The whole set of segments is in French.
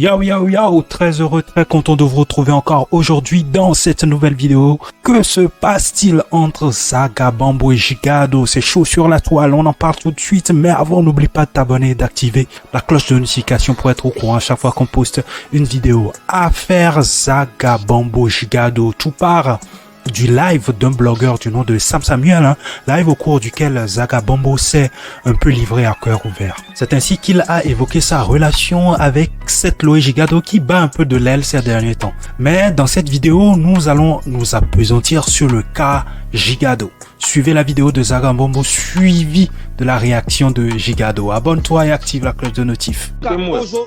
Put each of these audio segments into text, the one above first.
Yo yo yo, très heureux, très content de vous retrouver encore aujourd'hui dans cette nouvelle vidéo. Que se passe-t-il entre Zaga Bambo et Gigado? C'est chaud sur la toile, on en parle tout de suite, mais avant n'oublie pas de t'abonner et d'activer la cloche de notification pour être au courant à chaque fois qu'on poste une vidéo. Affaire Zaga Bambo Gigado, tout part du live d'un blogueur du nom de Sam Samuel, live au cours duquel Zaga Bambo s'est un peu livré à cœur ouvert. C'est ainsi qu'il a évoqué sa relation avec cette Loé Gigado qui bat un peu de l'aile ces derniers temps. Mais dans cette vidéo, nous allons nous appesantir sur le cas Gigado. Suivez la vidéo de Zaga Bambo suivie de la réaction de Gigado. Abonne-toi et active la cloche de notif.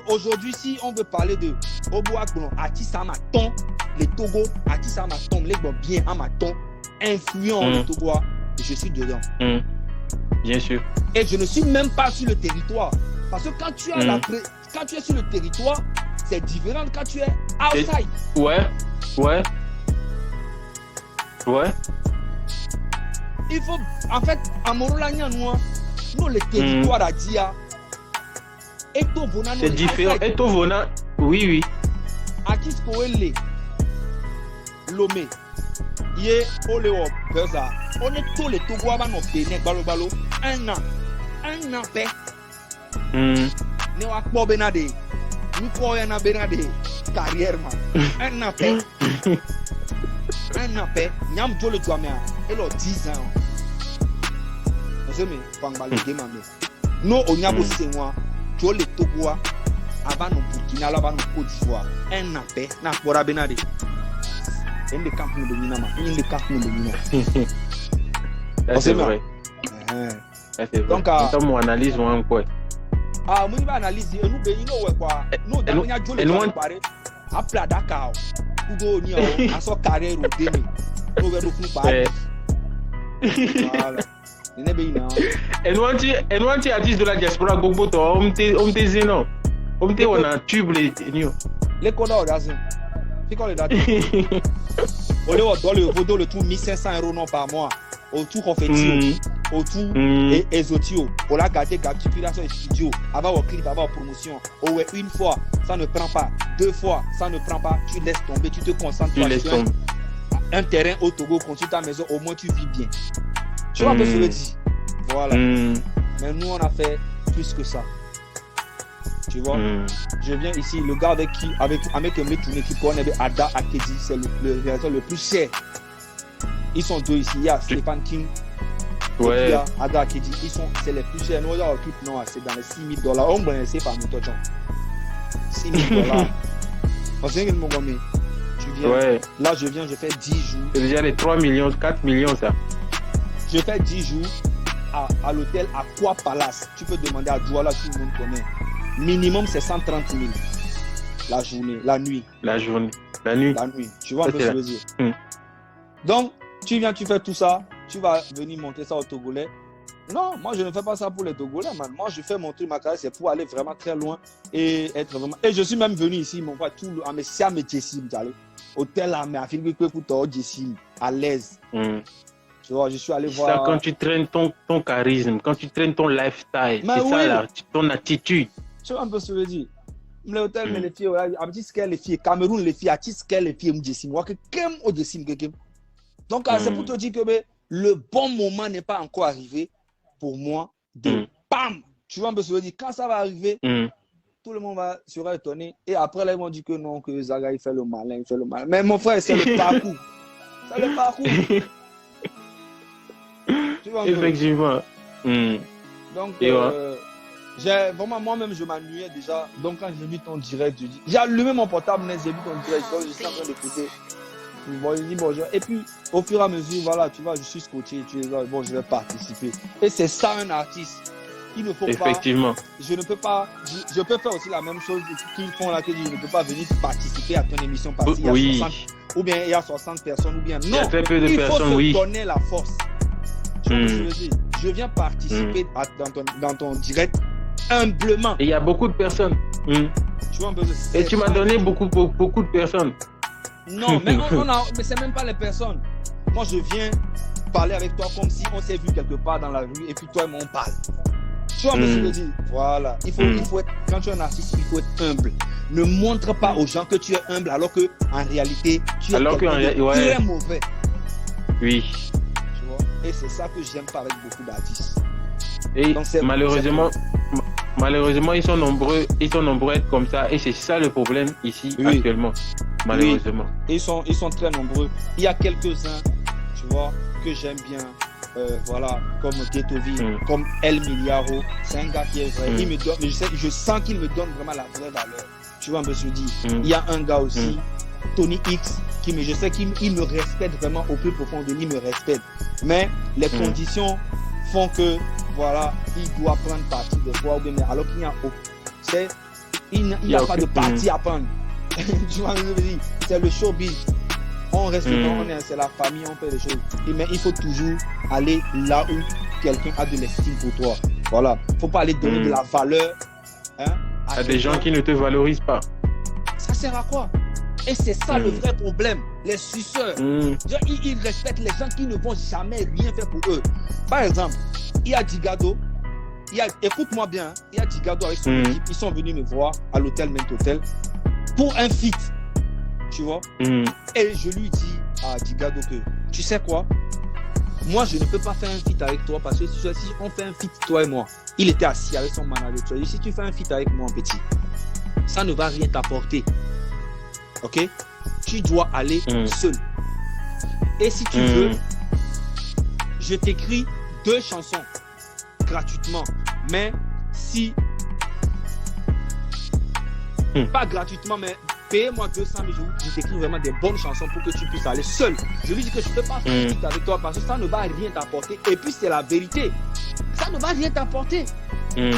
Aujourd'hui, si on veut parler de Oboagbon, Atisamaton, les Togo, Atisamaton, les bien Amaton, influent le Togo, je suis dedans. Bien sûr. Et je ne suis même pas sur le territoire. Parce que quand tu as quand tu es sur le territoire, c'est différent de quand tu es outside. Ouais. Il faut, en fait, à Morolania, nous, le territoire à Dia, c'est différent. Et Tovona, oui. Akis Koele, Lomé, Yé, Oleo, Beza, on est tous les Togois, nos Bénin, Balo, un an, paix. Nous avons Benade, nous avons Benade, carrière, un an, paix. Un an, paix, Nyam Jole Dwamea, et l'autre 10 ans. Vous savez, Pangbali, Demame. Nous, on y a aussi, moi, Jole Togois, avant nos Burkina, avant nos Côte d'Ivoire, un an, paix, n'a pas Benade. Il y a des camps de Mina. C'est vrai. Donc, mon analyse, moi, quoi. Ah, moi, analyse, nous, nous, quoi. Nous, on y a Jole Dwamea, à plat Dakar. Kudo ni o aso carrière au demi no we do fun pa voilà ne be ina et nous anti artiste de la diaspora gbogbo to on te zeno on te wona tube les koda orgazin fi ko le date on le vodo le tout 1500 € non par mois au tout confetti au tout et exotio pour la garder capturation studio avant au clip avant promotion au une fois ça ne prend pas, 2 fois ça ne prend pas, tu laisses tomber, tu te concentres sur un terrain au Togo, construis ta maison, au moins tu vis bien. Tu vois un peu ce que je dis. Voilà. Mais nous on a fait plus que ça. Tu vois, je viens ici, le gars avec un mec qui connaît Ada Akedi, c'est le plus cher. Ils sont deux ici, il y a Stéphane King. Ouais. Il y a Ada Akedi, c'est les plus chers. Nous on occupe non, c'est dans les $6,000. On ne sait pas nous toi. $6,000. Parce que tu viens. Ouais. Là, je viens, je fais 10 jours. C'est déjà les 3 millions, 4 millions, ça. Je fais 10 jours à l'hôtel Aqua Palace. Tu peux demander à Douala, tout le monde connaît. Minimum, c'est 130 000. La journée, la nuit. La nuit. Tu vois un peu ce que je veux dire. Donc, tu viens, tu fais tout ça. Tu vas venir montrer ça aux Togolais. Non, moi je ne fais pas ça pour les Togolais, man. Moi je fais montrer ma carrière, c'est pour aller vraiment très loin et être vraiment. Et je suis même venu ici, mon frère, tout le Amesia Jessim, hôtel à Affinité pour Jessim, à l'aise. Tu vois, je suis allé voir. Ça, quand tu traînes ton charisme, quand tu traînes ton lifestyle, mais c'est ça là, ton attitude. Tu vois un peu ce que je veux dire. L'hôtel, mais les filles, à petit scale, les filles, Cameroun, les filles, à petit scale, les filles, Jessim, moi, que qu'aime au Jessim, donc c'est pour te dire que le bon moment n'est pas encore arrivé. Pour moi, bam, tu vois un peu ce que je veux dire. Quand ça va arriver, tout le monde sera étonné. Et après, là, ils vont dire que non, que Zaga, il fait le malin. Mais mon frère, c'est le parcours. C'est le parcours. Tu vois un peu. Effectivement. Donc, vraiment, moi-même, je m'ennuyais déjà. Donc, quand j'ai vu ton direct, je dis, j'ai allumé mon portable, mais j'ai vu ton direct. Donc, je suis en train d'écouter. Bon, je dis bonjour. Et puis, au fur et à mesure, voilà, tu vois, je suis scotché, bon, je vais participer. Et c'est ça un artiste. Il ne faut Effectivement. pas. Je ne peux pas. Je peux faire aussi la même chose qu'ils font là, que je ne peux pas venir participer à ton émission parce qu'il y a 60, ou bien il y a 60 personnes, ou bien non. Il y a très peu de personnes, faut se donner la force. Tu vois ce que je veux dire? Je viens participer dans ton direct humblement. Et il y a beaucoup de personnes. Tu vois un peu. Et tu m'as donné beaucoup de personnes. Non, mais mais c'est même pas les personnes. Moi, je viens parler avec toi comme si on s'est vu quelque part dans la rue et puis toi et moi on parle. Tu vois, monsieur le dit. Voilà. Il faut être, quand tu es un artiste, il faut être humble. Ne montre pas aux gens que tu es humble alors que en réalité, tu es très mauvais. Oui. Tu vois? Et c'est ça que j'aime pas avec beaucoup d'artistes. Et donc, malheureusement, ils sont nombreux à être comme ça. Et c'est ça le problème ici actuellement. Malheureusement. Oui. Ils sont très nombreux. Il y a quelques-uns, tu vois, que j'aime bien. Voilà, comme Ghettovi, comme El Miliaro. C'est un gars qui est vrai. Il me donne, je sens qu'il me donne vraiment la vraie valeur. Tu vois, monsieur dit. Il y a un gars aussi, Tony X, je sais qu'il me respecte vraiment au plus profond de lui, il me respecte. Mais les conditions font que, voilà, il doit prendre parti des fois, alors qu'il n'y a pas de parti à prendre. Tu vois, je veux dire, c'est le showbiz. On reste c'est la famille, on fait des choses. Mais il faut toujours aller là où quelqu'un a de l'estime pour toi. Voilà. Il ne faut pas aller donner de la valeur à des gens qui ne te valorisent pas. Ça sert à quoi? Et c'est ça le vrai problème. Les suceurs. Ils respectent les gens qui ne vont jamais rien faire pour eux. Par exemple, il y a Digado. Écoute-moi bien. Il y a Digado avec son équipe. Ils sont venus me voir à l'hôtel Mentotel pour un feat. Tu vois? Et je lui dis à Digado que, tu sais quoi? Moi, je ne peux pas faire un feat avec toi parce que si on fait un feat, toi et moi, il était assis avec son manager. Tu dis, si tu fais un feat avec moi, petit, ça ne va rien t'apporter. Ok? Tu dois aller seul. Et si tu veux, je t'écris 2 chansons gratuitement. Mais si... Pas gratuitement, mais payez-moi 200 000 jours. Je t'écris vraiment des bonnes chansons pour que tu puisses aller seul. Je lui dis que je ne peux pas faire un feat avec toi parce que ça ne va rien t'apporter. Et puis c'est la vérité. Ça ne va rien t'apporter. Et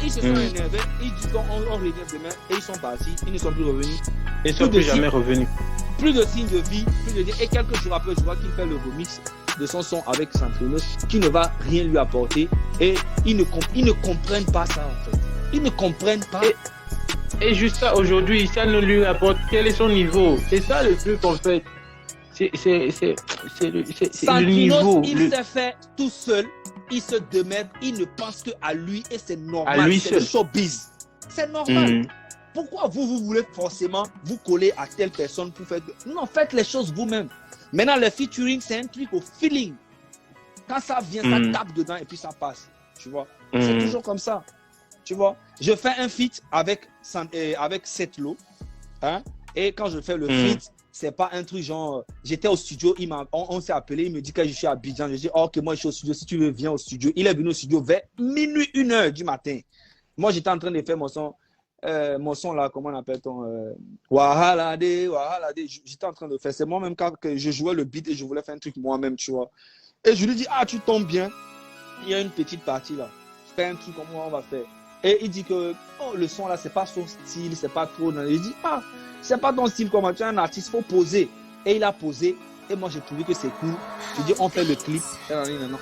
ils se sont énervés. Ils disent qu'on revient demain. Et ils sont partis. Ils ne sont plus revenus. Ils ne sont plus jamais revenus. Plus de signes de vie. Et quelques jours après, je vois qu'il fait le remix de son son avec Santrinos qui ne va rien lui apporter. Et ils ne comprennent pas ça en fait. Ils ne comprennent pas. Et juste ça, aujourd'hui, ça ne lui apporte. Quel est son niveau? C'est ça le truc en fait. C'est le niveau. Il s'est fait tout seul. Il se démerde. Il ne pense qu'à lui et c'est normal. C'est le showbiz. C'est normal. Pourquoi vous voulez forcément vous coller à telle personne pour faire... Non, faites les choses vous-même. Maintenant, le featuring, c'est un truc au feeling. Quand ça vient, ça tape dedans et puis ça passe. Tu vois? C'est toujours comme ça. Tu vois? Je fais un feat avec Setlo. Et quand je fais le feat, c'est pas un truc genre... J'étais au studio, on s'est appelé, il me dit que je suis à Abidjan. Je dis, ok, moi je suis au studio, si tu veux, viens au studio. Il est venu au studio vers minuit, 1h du matin. Moi, j'étais en train de faire mon son là, comment on appelle ton Wahalade. J'étais en train de faire, c'est moi-même quand je jouais le beat et je voulais faire un truc moi-même, tu vois. Et je lui dis, tu tombes bien. Il y a une petite partie là. Fais un truc comme moi, on va faire. Et il dit que le son là, c'est pas son style, c'est pas trop. Il dit, c'est pas ton style, comment tu es un artiste, faut poser. Et il a posé. Et moi, j'ai trouvé que c'est cool. Je dis, on fait le clip.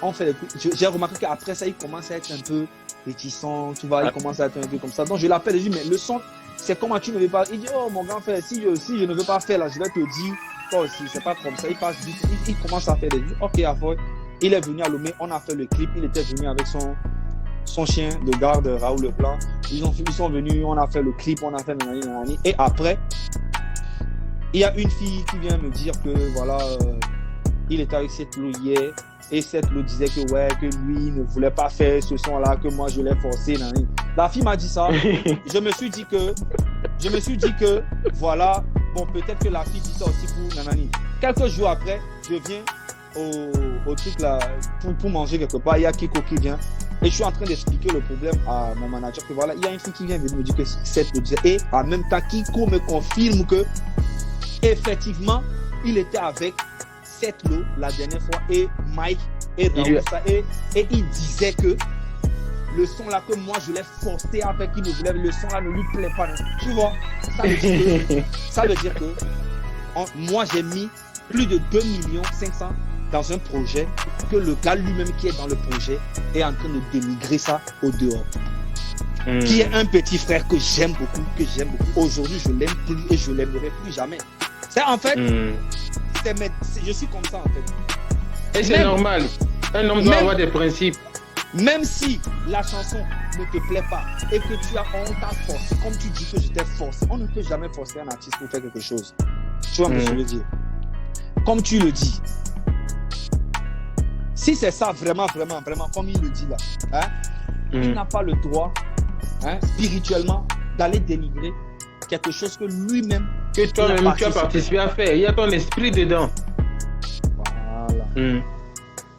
On fait le clip. J'ai remarqué qu'après ça, il commence à être un peu réticent. Tu vois, il commence à être un peu comme ça. Donc, je l'appelle et je dis, mais le son, c'est comment tu ne veux pas. Il dit, mon grand frère, si je ne veux pas faire là, je vais te dire, toi aussi, c'est pas comme ça. Il passe vite. Il commence à faire des trucs. Ok, après, il est venu à Lomé. On a fait le clip. Il était venu avec son chien de garde, Raoul Leblanc. Ils sont venus. On a fait le clip. On a fait nanani. Et après, il y a une fille qui vient me dire que voilà, il était avec Setlo hier et Setlo disait que lui ne voulait pas faire ce son-là, que moi je l'ai forcé. Nanani. La fille m'a dit ça. Je me suis dit que voilà, bon peut-être que la fille dit ça aussi pour nanani. Quelques jours après, je viens au truc là pour manger quelque part. Il y a Kiko qui vient et je suis en train d'expliquer le problème à mon manager que voilà, il y a une fille qui vient me dire que Setlo disait et en même temps Kiko me confirme que effectivement, il était avec Setlo la dernière fois et Mike et Raoussa et il disait que le son là que moi je l'ai forcé avec il ne voulait, le son là ne lui plaît pas. Tu vois, ça veut dire que moi j'ai mis plus de 2 500 000 dans un projet que le gars lui-même qui est dans le projet est en train de dénigrer ça au dehors. Qui est un petit frère que j'aime beaucoup. Aujourd'hui, je l'aime plus et je l'aimerai plus jamais. C'est en fait, je suis comme ça en fait. Et c'est normal. Un homme doit avoir des principes. Même si la chanson ne te plaît pas et que on t'a forcé, comme tu dis que je t'ai forcé, on ne peut jamais forcer un artiste pour faire quelque chose. Tu vois ce que je veux dire? Comme tu le dis. Si c'est ça vraiment, comme il le dit là, hein, il n'a pas le droit, hein, spirituellement, d'aller dénigrer quelque chose que lui-même, que toi-même tu as participé à faire. Il y a ton esprit dedans. Voilà.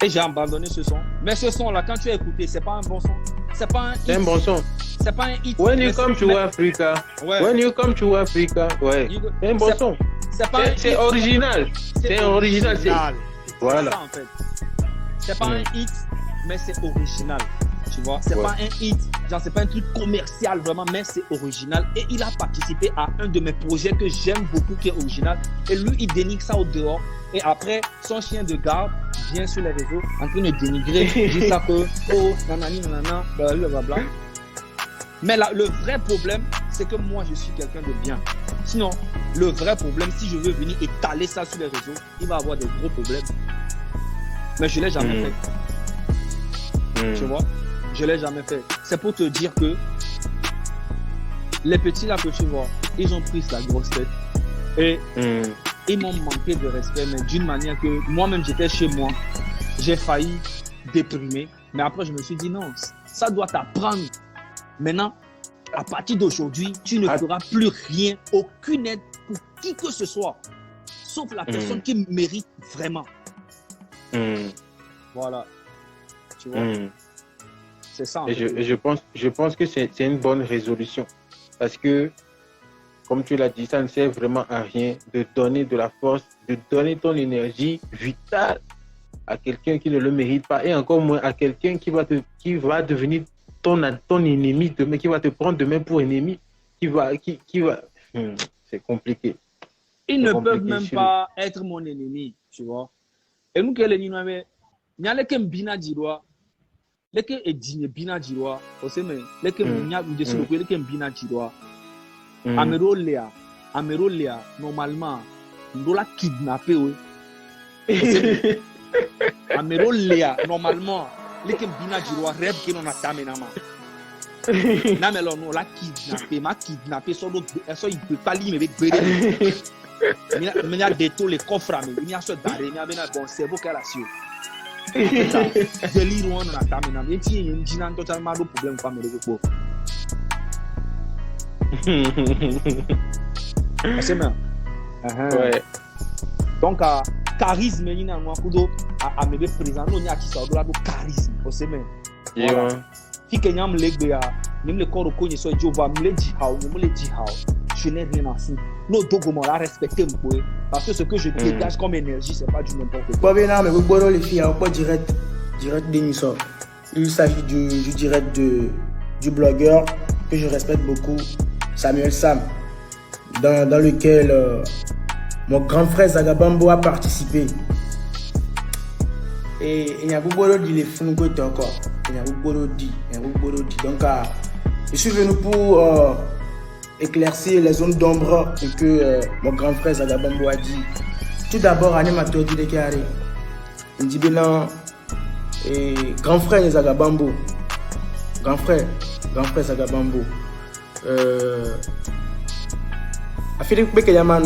Et j'ai abandonné ce son. Mais ce son-là, quand tu as écouté, c'est pas un bon son. C'est pas un hit. C'est un bon son. C'est pas un hit. When you come to Africa. Ouais. When you come to Africa. Ouais. C'est un bon son. C'est original. C'est original. Voilà. C'est ça en fait. C'est pas un hit, mais c'est original. Tu vois, c'est pas un hit, genre c'est pas un truc commercial vraiment, mais c'est original. Et il a participé à un de mes projets que j'aime beaucoup qui est original. Et lui, il dénigre ça au dehors. Et après, son chien de garde vient sur les réseaux en train de dénigrer, dit ça que, oh, nanani, nanana, blablabla. Mais là, le vrai problème, c'est que moi, je suis quelqu'un de bien. Sinon, le vrai problème, si je veux venir étaler ça sur les réseaux, il va avoir des gros problèmes. Mais je ne l'ai jamais fait. Tu vois? Je ne l'ai jamais fait. C'est pour te dire que les petits là que tu vois, ils ont pris sa grosse tête. Et ils m'ont manqué de respect, mais d'une manière que moi-même j'étais chez moi, j'ai failli déprimer. Mais après je me suis dit non, ça doit t'apprendre. Maintenant, à partir d'aujourd'hui, tu ne feras plus rien, aucune aide pour qui que ce soit, sauf la personne qui mérite vraiment. Voilà. Tu vois? C'est ça. Et je pense que c'est une bonne résolution. Parce que, comme tu l'as dit, ça ne sert vraiment à rien de donner de la force, de donner ton énergie vitale à quelqu'un qui ne le mérite pas, et encore moins à quelqu'un qui va devenir ton ennemi demain, qui va te prendre demain pour ennemi, qui va. C'est compliqué. Ils ne peuvent même pas être mon ennemi, tu vois. Et nous, quel ennemi, il y a les qui bina dirwa, les qui est bina dirwa, aussi mais les qui n'y a eu des solutions, les qui bina dirwa. Amero Léa, normalement, on doit kidnapper, oui. Amero Léa, normalement, les qui bina dirwa, rêve qui n'en a pas maintenant. Non mais là, on l'a kidnappé, sur l'autre, il peut pas lire avec Béré. Il y a des taux, les coffres, il y a ce d'arrêt, il y a un bon cerveau qu'elle a su. Délire, on a ta maintenant. Et puis, il y a totalement de problème pour me c'est bien. Ouais. Donc, charisme, il y a un coup à me présenter, il y a qui sort de la charisme. C'est bien. Voilà. Si quelqu'un me lègue, il me le corps au coin, soit Dieu va me le dire, je n'ai rien à foutre. Nos dogmes à respecter, parce que ce que je dégage comme énergie, c'est pas du n'importe quoi. Mais vous boirez les filles, pas direct d'émission. Il s'agit du direct du blogueur que je respecte beaucoup, Samuel Sam, dans lequel mon grand frère Zagabambo a participé. Et il y a beaucoup de les fous encore. Il y a beaucoup de Donc, je suis venu pour éclaircir les zones d'ombre que mon grand frère Zagabambo a dit. Tout d'abord, animateur du Décaré. Il dit bien, grand frère Zagabambo. Grand frère Zagabambo. Afin que y a un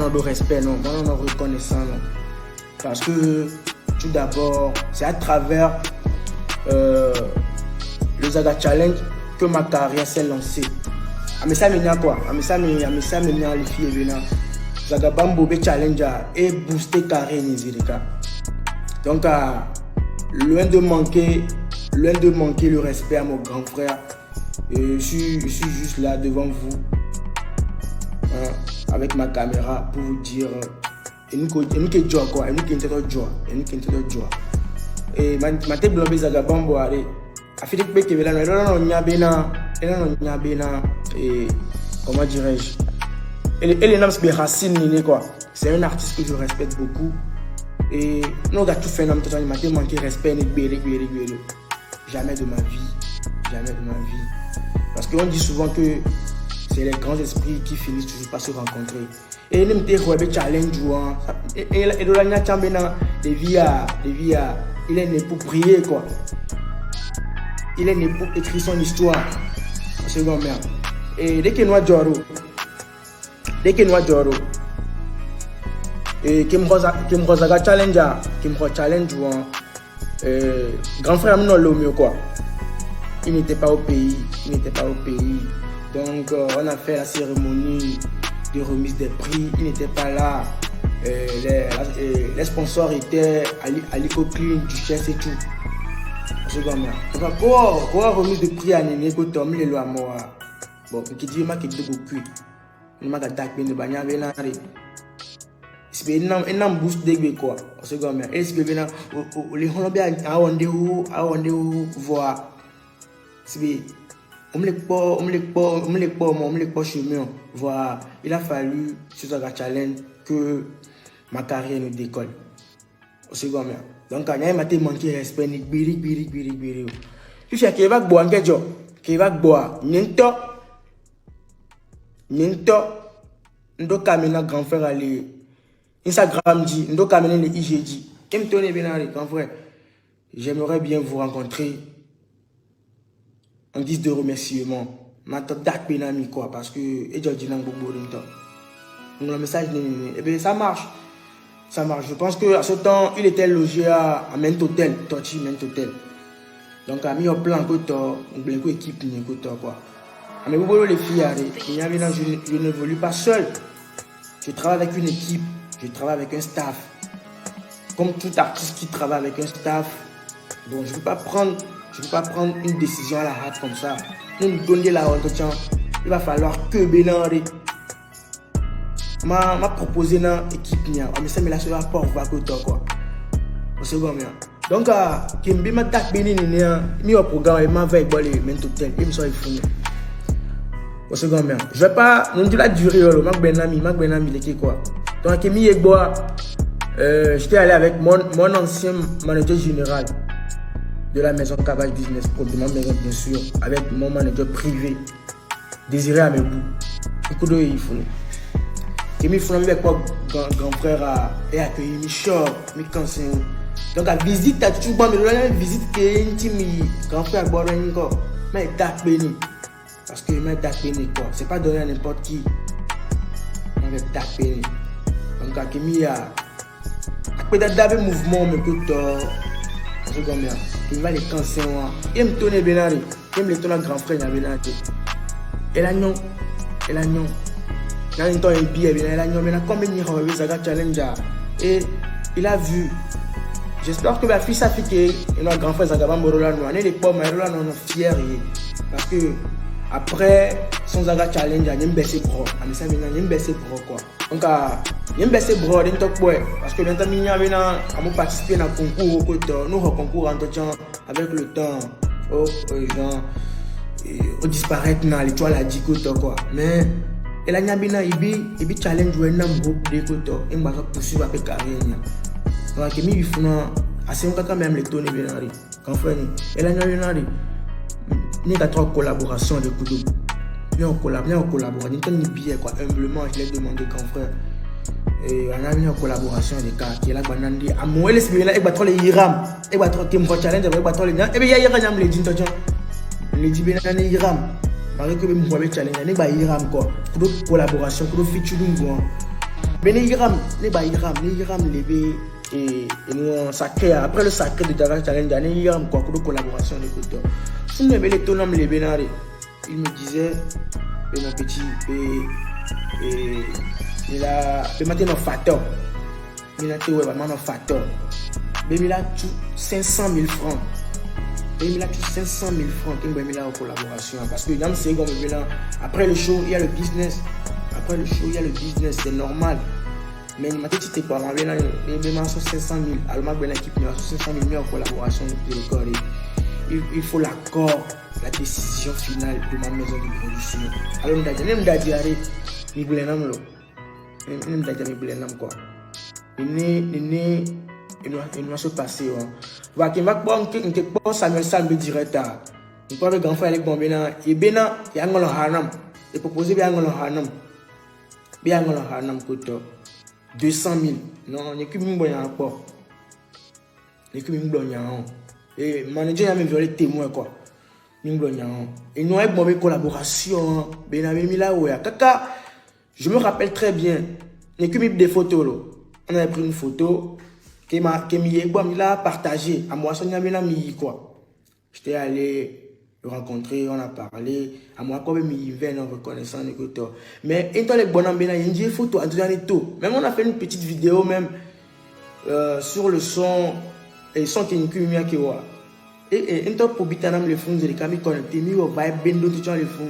de respect, non, de reconnaissance, non. Parce que tout d'abord, c'est à travers le Zaga Challenge que ma carrière s'est lancée. Mais ça m'a quoi? Mais ça m'a les filles venant. Zagabambo be challenge et booster carré Nizirika. Donc loin de manquer le respect à mon grand frère. Je suis juste là devant vous avec ma caméra pour vous dire et nous qui joie quoi, et nous qui joie. Et ma tête blobée Zagabambo allez. Afin que tu veux et comment dirais-je, elle est racine quoi. C'est un artiste que je respecte beaucoup et nous avons tout fait totalement manqué respect jamais de ma vie parce qu'on dit souvent que c'est les grands esprits qui finissent toujours par se rencontrer et nous avons challenge et de la il est né pour prier quoi. il est né pour écrire son histoire. Second mère. Et dès que nous Joro, et qui me challenge grand frère non l'homme quoi. Il n'était pas au pays. Donc on a fait la cérémonie de remise des prix. Il n'était pas là. Les sponsors étaient Aliko Clean, Duchesse et tout. Second mère. Donc quoi remise de prix à Néné que Tom les lois moi. Bon, qui dit ma qui dit beaucoup. Il m'a attaqué de bagna venare. C'est un boost de quoi. Second mère. Et c'est bien les Hollandais à on voir. C'est on me les pas chemin. Voilà, il a fallu sur un challenge que ma carrière nous décolle. Second mère. Donc quand il m'a manqué respect ni biri. Tu sais qu'il va boire un job, qu'il va boire Ninto, ndo kamena grand frère ali Instagram dit, ndo kamena le IGD. M'tone bien grand frère. J'aimerais bien vous rencontrer en guise de remerciement. Maintenant date penami quoi parce que et je dis dans beaucoup de temps. Le message et bien ça marche. Je pense que à ce temps, il était logé à Ment Hotel, Tochi Ment Hotel. Donc a mis au plan que toi, on blanco équipe ni que toi quoi. Mais vous les filles, je n'évolue pas seul. Je travaille avec une équipe, je travaille avec un staff. Comme tout artiste qui travaille avec un staff, bon, je ne peux pas prendre une décision à la hâte comme ça. Nous donner la honte, il va falloir que Bénard m'a proposé une équipe, mais ça me l'a sur rapport va que toi quoi. C'est bon bien. Donc, Kimbi m'a tapé mis au programme et m'a fait les Ment Hotel, il me soit fini. Je vais pas non la durée Mac Benami les quoi. Donc j'étais allé avec mon ancien manager général de la maison Cabage Business Pro de ma maison bien sûr avec mon manager privé Désiré Amebou. Écoute il faut. Kimi faut avec quoi grand frère et accueilli Michel mi cancer. Donc la visite à tout bon mais la visite que intime grand frère Boren encore mais date béni. Parce qu'il m'a tapé quoi. C'est pas donné à n'importe qui. On va taper. Donc, à Kimi a. Peut-être d'abord mouvement, mais que je sais combien. Il va les cancers. Il me tourne bien. Il me tourne grand frère. Et là, non. Dans le temps, il billet. Et là, non. Mais combien il y a un challenge. Et il a vu. J'espère que ma fille s'affiche. Et notre grand frère Zagaba Morola. Nous, on est les pauvres, mais là, on est fiers. Parce que. Après son zaga challenge, il y a un baissé bro. Ça il y a un baissé bro quoi. Donc il y a un baissé bro dans top boy parce que maintenant il y a maintenant à participer dans concours au côté nous concours en temps avec le temps gens on disparaît dans l'étoile a dit quoi. Mais il y a bien il challenge ou un groupe de côté et on va poursuivre avec carrière. Donc il faut assez quand même les tourner bien quand frère il y a ni qu'à trois collaborations de coups de bien on collabore ni tant ni bien quoi humblement je l'ai demandé grand frère et on a mis en collaboration des cas qui est là banandi à moi les là et battre les iram et battre qui me challenge avec battre les et bien il y a les dit les dit bien les iram parce que me voit challenge ni ba iram quoi pour collaboration pour featuring quoi mais les iram les lever et nous sacré après le sacré de Daga Challenge les iram quoi pour collaboration de côté. Si nous les tonnes les bénards, il me disait, mon petit, il a maintenant facteur. Il a tout vraiment facteur. Mais il a tout 500 000 francs. Il a tout 500 000 francs qu'il a en collaboration. Parce que après le show, il y a le business. C'est normal. Mais il m'a dit que quoi, il a 500 000. Alors, il a 500 000 en collaboration de l'école. Il faut l'accord, la décision finale de ma maison de production. Alors, je me dis, arrête, je me dis, quoi. Il va se passer. Je vais pas Samuel Salme direct. Je vais grand frère avec mon bénin. Et bénin, il y a un hanam. Il propose bien un hanam. Bien un hanam, 200 000. Non, il n'y a que mon bonheur encore. Il n'y a que mon bonheur. Et le manager a même violé témoin quoi. Et nous avons une collaboration. Kaka, je me rappelle très bien. Il n'y a que des photos. On avait pris une photo qui m'a partagée. À moi, j'étais allé le rencontrer, on a parlé. À moi, comme il vient en reconnaissant les côtés. Mais étant les bonhommes, il y a une photo. Même on a fait une petite vidéo même sur le son. Et son qui est qui est et un top pour bitanam le fond de les camis connectés mi au vibe bendo tout le fond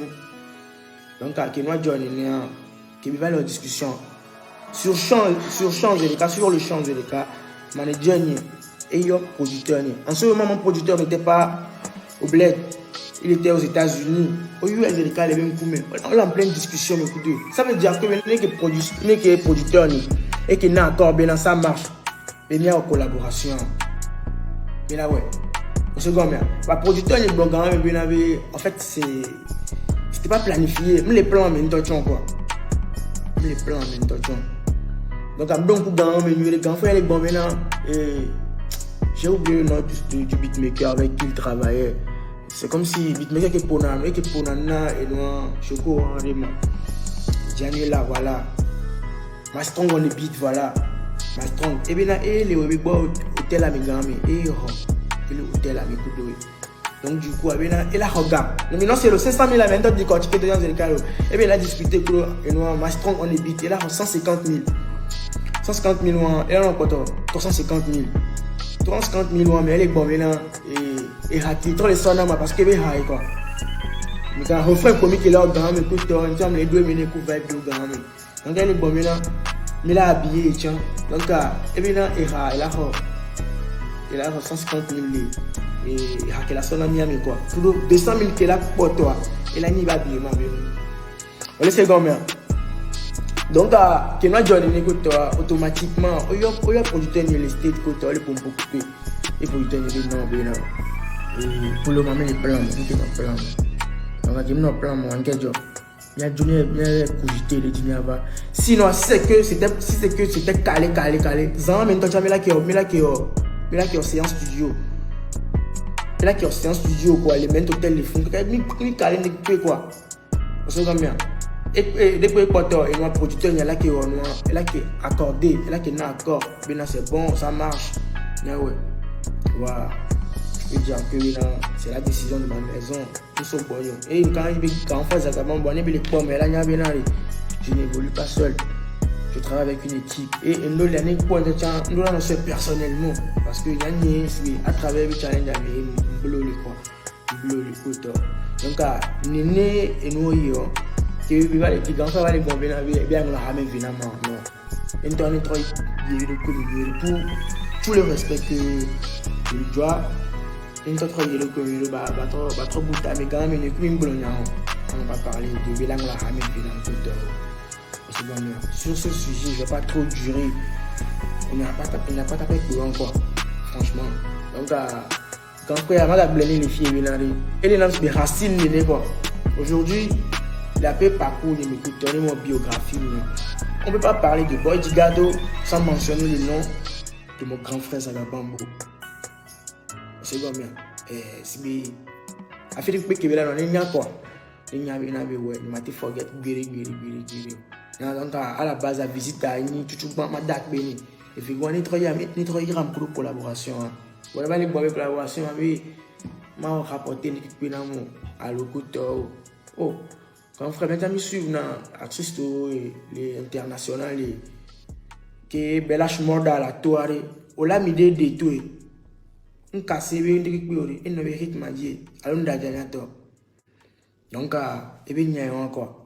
donc à qui nous joindre qui va leur discussion sur champ de les cas sur le champ de les cas manager et yo producteur en ce moment mon producteur n'était pas au bled, il était aux États-Unis au US de les cas les mêmes coups on est en pleine discussion écoutez ça veut dire que les qui est producteur et qui n'a encore bien ça marche et il y a une collaboration. Mais là, ouais. Au second, le producteur est bon quand même. En fait, c'était pas planifié. Mais les plans, mais une torchon quoi. Les plans, mais une torchon. Donc, à bon coup, les grands frères, les bons maintenant. Et j'ai oublié le nom du beatmaker avec qui il travaillait. C'est comme si beatmaker qui est pour Nana et nous, Choco, vraiment. Gianni là, voilà. Mastrong on the beat, voilà. Mastrong. Et bien là, les big boys. Hôtel à mes gamins et l'hôtel à mes coups. Donc du coup, il a regardé. Maintenant c'est le 500 000 à 20 du cortiqué de Yann Zelkalo. Et bien il a discuté pour nous, Mastrong on est bit. Il a 150 000. 150 000 et là on a 350 000. 350 000 mais elle est bon maintenant et raté. Trop les sons parce que c'est high quoi. Mais quand on fait un comique il a regardé mes coups de temps, les 2 minutes coups vibe de regardé. Donc elle est bon maintenant. Mais il a habillé tiens. Donc et bien il a 150 000 et il a son ami quoi. Pour 200 000 qu'il a pour toi. Il a ni habillé ma vie. On laisse gomme. Donc que nous joindre toi automatiquement il y a producteur ni les state côté les pour couper et producteur ni non bien. Et pour le moment les plans qui sont plans. Donc il y a un plan mon engagement. Il y a bien cogité les dîners avant. Sinon si c'est que c'était calé. Zan maintenant tu as là qui est en séance studio. Là qui est en séance studio quoi, les mêmes hôtels les font. Mi calé ne quoi. On se combien. Et depuis quoi et moi producteur il y a là qui est accordé, là qui est non accord. Bien c'est bon, ça marche. Ouais. Voilà. Je peux dire que c'est la décision de ma maison. Tout sont bons. Et quand on fait ça, les pommes, je n'évolue pas seul. Je travaille avec une équipe. Et nous, l'année pour nous l'avons fait personnellement. Parce que à travers le challenge, il y a un côté. Donc, Néné et nous, qui va les grands frères, les bons, bien, on l'a ramené évidemment. Non. Et on est trop pour tout le respect que je dois. Une autre yellow que trop bout à mes gars, mais on va parler de Bélang la Hamé sur ce sujet, je ne vais pas trop durer. Il n'a pas tapé courant quoi, franchement. Donc, quand frère a blâmé les filles, et les noms de racines, quoi. Aujourd'hui, il a fait parcours, il m'écoute, mon biographie. On ne peut pas parler de Boy Digado sans mentionner le nom de mon grand frère Zagabambo. C'est comme ça. C'est bien. A fait des trucs qui viennent dans les niais quoi. Les niais ouais. Il m'a dit forget guéri. Donc à la base à visite à une tu ma date béni. Et puis on nettoyer ram pour collaboration. Voilà les bonnes collaborations avec m'a rapporté une petite pénamo à l'ocuto. Oh quand frère maintenant me suivre dans artistes les internationaux qui Belash Morda la toile. On l'a mis des tout. Un cassé une rythme à dire alors on a donc et bien il y a encore